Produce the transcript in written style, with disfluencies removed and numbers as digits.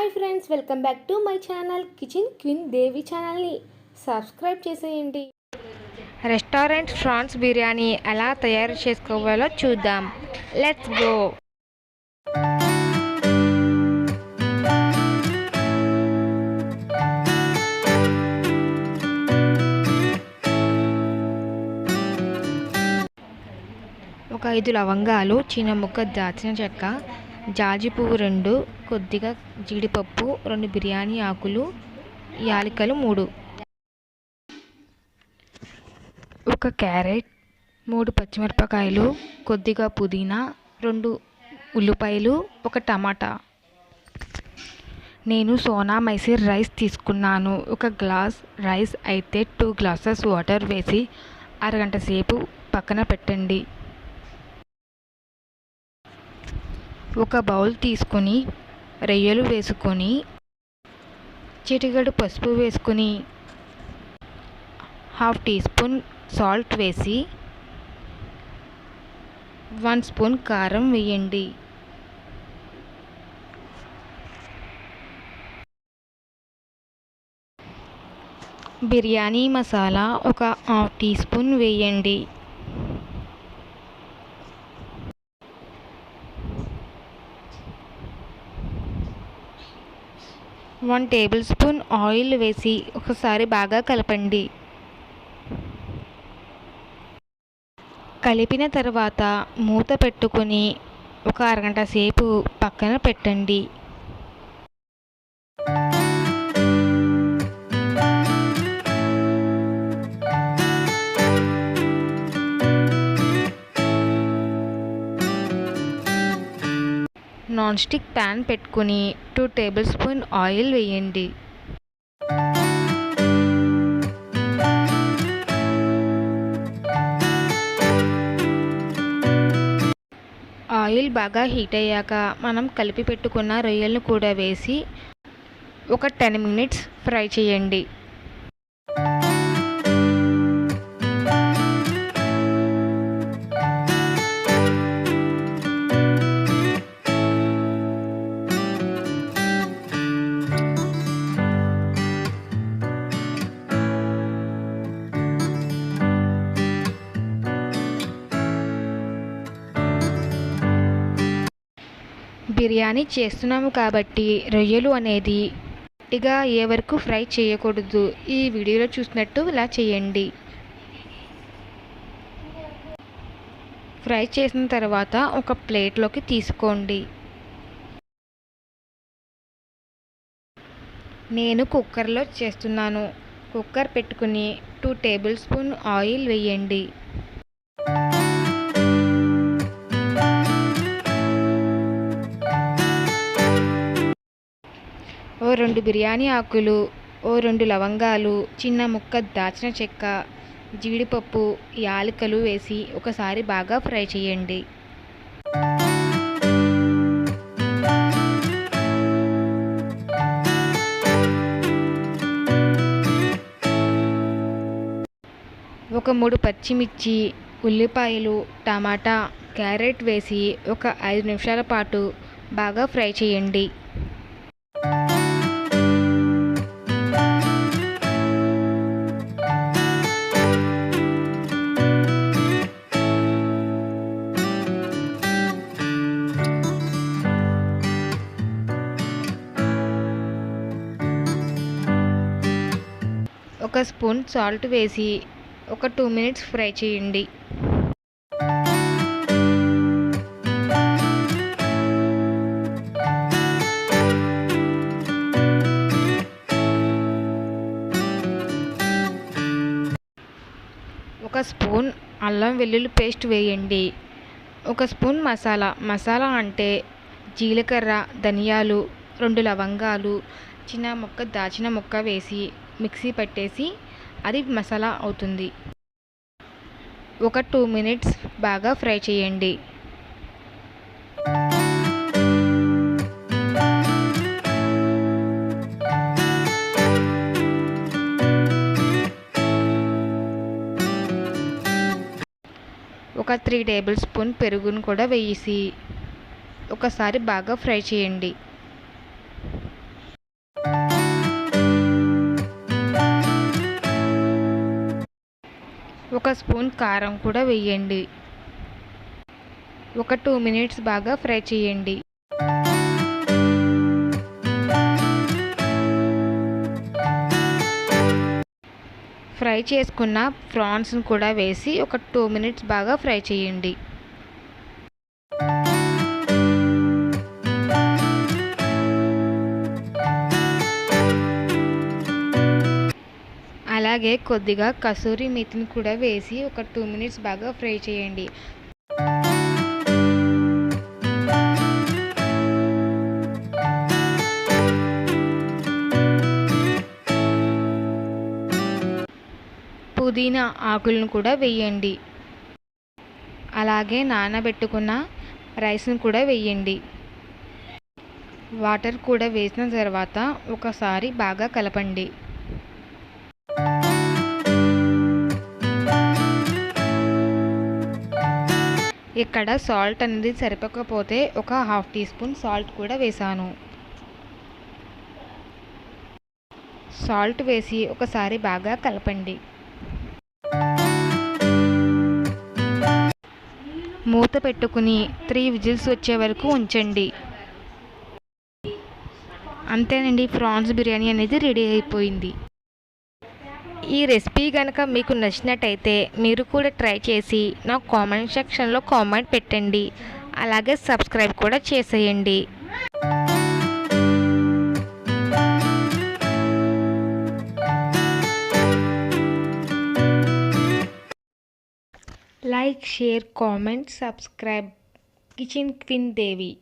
Hi friends, welcome back to my channel kitchen queen Devi ఛానల్ని subscribe చేసేయండి. Restaurant prawns biryani ఎలా తయారు చేసుకోవాలో చూద్దాం. Let's go. ఒక 5 లవంగాలు, చిన్న ముక్క దాల్చిన చెక్క, జాజి పువ్వు 2, కొద్దిగా జీడిపప్పు, 2 బిర్యానీ ఆకులు, యాలకులు 3, ఒక క్యారెట్, 3 పచ్చిమిరపకాయలు, కొద్దిగా పుదీనా, 2 ఉల్లిపాయలు, 1 టమాటా. నేను సోనా మైసూర్ రైస్ తీసుకున్నాను. 1 గ్లాస్ రైస్ అయితే 2 గ్లాసెస్ వాటర్ వేసి అరగంట సేపు పక్కన పెట్టండి. ఒక బౌల్ తీసుకొని రొయ్యలు వేసుకొని చిటికెడు పసుపు వేసుకొని 1/2 టీ స్పూన్ సాల్ట్ వేసి 1 స్పూన్ కారం వేయండి. బిర్యానీ మసాలా 1/2 టీ స్పూన్ వేయండి. వన్ టేబుల్ స్పూన్ ఆయిల్ వేసి ఒకసారి బాగా కలపండి. కలిపిన తర్వాత మూత పెట్టుకొని ఒక అరగంట సేపు పక్కన పెట్టండి. నాన్ స్టిక్ ప్యాన్ పెట్టుకుని 2 టేబుల్ స్పూన్ ఆయిల్ వేయండి. ఆయిల్ బాగా హీట్ అయ్యాక మనం కలిపి పెట్టుకున్న రొయ్యలను కూడా వేసి ఒక 10 మినిట్స్ ఫ్రై చేయండి. బిర్యానీ చేస్తున్నాము కాబట్టి రొయ్యలు అనేది గట్టిగా అయ్యే వరకు ఫ్రై చేయకూడదు. ఈ వీడియోలో చూసినట్టు ఇలా చేయండి. ఫ్రై చేసిన తర్వాత ఒక ప్లేట్లోకి తీసుకోండి. నేను కుక్కర్లో చేస్తున్నాను. కుక్కర్ పెట్టుకుని 2 టేబుల్ స్పూన్ ఆయిల్ వేయండి. ఓ 2 బిర్యానీ ఆకులు, ఓ 2 లవంగాలు, చిన్న ముక్క దాల్చిన చెక్క, జీడిపప్పు, యాలకులు వేసి ఒకసారి బాగా ఫ్రై చేయండి. ఒక 3 పచ్చిమిర్చి, ఉల్లిపాయలు, టమాటా, క్యారెట్ వేసి ఒక 5 నిమిషాల పాటు బాగా ఫ్రై చేయండి. ఒక స్పూన్ సాల్ట్ వేసి ఒక 2 మినిట్స్ ఫ్రై చేయండి. ఒక స్పూన్ అల్లం వెల్లుల్లి పేస్ట్ వేయండి. ఒక స్పూన్ మసాలా అంటే జీలకర్ర, ధనియాలు, 2 లవంగాలు, చిన్న ముక్క దాచిన ముక్క వేసి మిక్సీ పట్టేసి అది మసాలా అవుతుంది. ఒక 2 మినిట్స్ బాగా ఫ్రై చేయండి. ఒక 3 టేబుల్ స్పూన్ పెరుగును కూడా వేసి ఒకసారి బాగా ఫ్రై చేయండి. ఒక స్పూన్ కారం కూడా వేయండి. ఒక 2 మినిట్స్ బాగా ఫ్రై చేయండి. ఫ్రై చేసుకున్న ప్రాన్స్ని కూడా వేసి ఒక 2 మినిట్స్ బాగా ఫ్రై చేయండి. అలాగే కొద్దిగా కసూరి మేతిని కూడా వేసి ఒక 2 మినిట్స్ బాగా ఫ్రై చేయండి. పుదీనా ఆకులను కూడా వేయండి. అలాగే నానబెట్టుకున్న రైస్ని కూడా వేయండి. వాటర్ కూడా వేసిన తర్వాత ఒకసారి బాగా కలపండి. ఇక్కడ సాల్ట్ అనేది సరిపోకపోతే ఒక 1/2 టీ స్పూన్ సాల్ట్ కూడా వేసాను. సాల్ట్ వేసి ఒకసారి బాగా కలపండి. మూత పెట్టుకుని 3 విజిల్స్ వచ్చే వరకు ఉంచండి. అంతేనండి, ప్రాన్స్ బిర్యానీ అనేది రెడీ అయిపోయింది. ఈ రెసిపీ కనుక మీకు నచ్చినట్టయితే మీరు కూడా ట్రై చేసి నాకు కామెంట్ సెక్షన్లో కామెంట్ పెట్టండి. అలాగే సబ్స్క్రైబ్ కూడా చేసేయండి. Like, share, comment, subscribe kitchen queen దేవి.